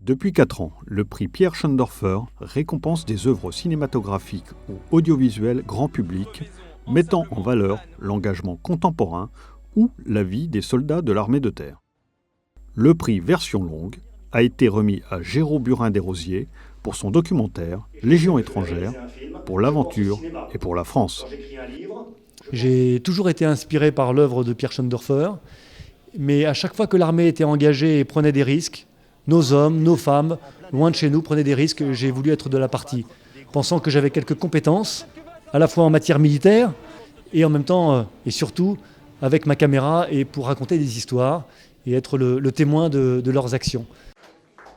Depuis 4 ans, le prix Pierre Schoendoerfer récompense des œuvres cinématographiques ou audiovisuelles grand public mettant en valeur l'engagement contemporain ou la vie des soldats de l'armée de terre. Le prix version longue a été remis à Géraud Burin-Desrosiers pour son documentaire Légion étrangère, pour l'aventure et pour la France. J'ai toujours été inspiré par l'œuvre de Pierre Schoendoerfer, mais à chaque fois que l'armée était engagée et prenait des risques, nos hommes, nos femmes, loin de chez nous, prenaient des risques, j'ai voulu être de la partie, pensant que j'avais quelques compétences, à la fois en matière militaire, et en même temps, et surtout, avec ma caméra, et pour raconter des histoires, et être le témoin de leurs actions.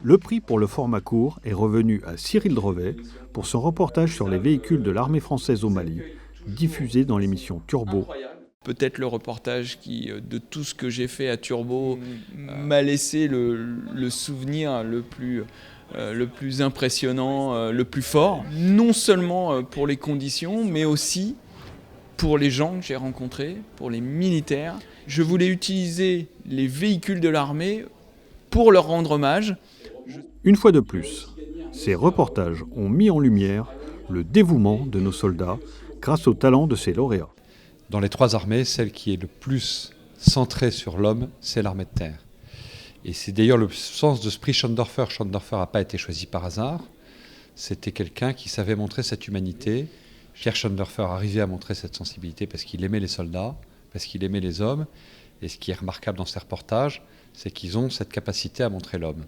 Le prix pour le format court est revenu à Cyril Drevet pour son reportage sur les véhicules de l'armée française au Mali, diffusé dans l'émission Turbo. Peut-être le reportage qui, de tout ce que j'ai fait à Turbo, m'a laissé le souvenir le plus impressionnant, le plus fort. Non seulement pour les conditions, mais aussi pour les gens que j'ai rencontrés, pour les militaires. Je voulais utiliser les véhicules de l'armée pour leur rendre hommage. Une fois de plus, ces reportages ont mis en lumière le dévouement de nos soldats grâce au talent de ces lauréats. Dans les 3 armées, celle qui est le plus centrée sur l'homme, c'est l'armée de terre. Et c'est d'ailleurs le sens de ce prix Schoendoerfer. Schoendoerfer n'a pas été choisi par hasard. C'était quelqu'un qui savait montrer cette humanité. Pierre Schoendoerfer arrivait à montrer cette sensibilité parce qu'il aimait les soldats, parce qu'il aimait les hommes. Et ce qui est remarquable dans ces reportages, c'est qu'ils ont cette capacité à montrer l'homme.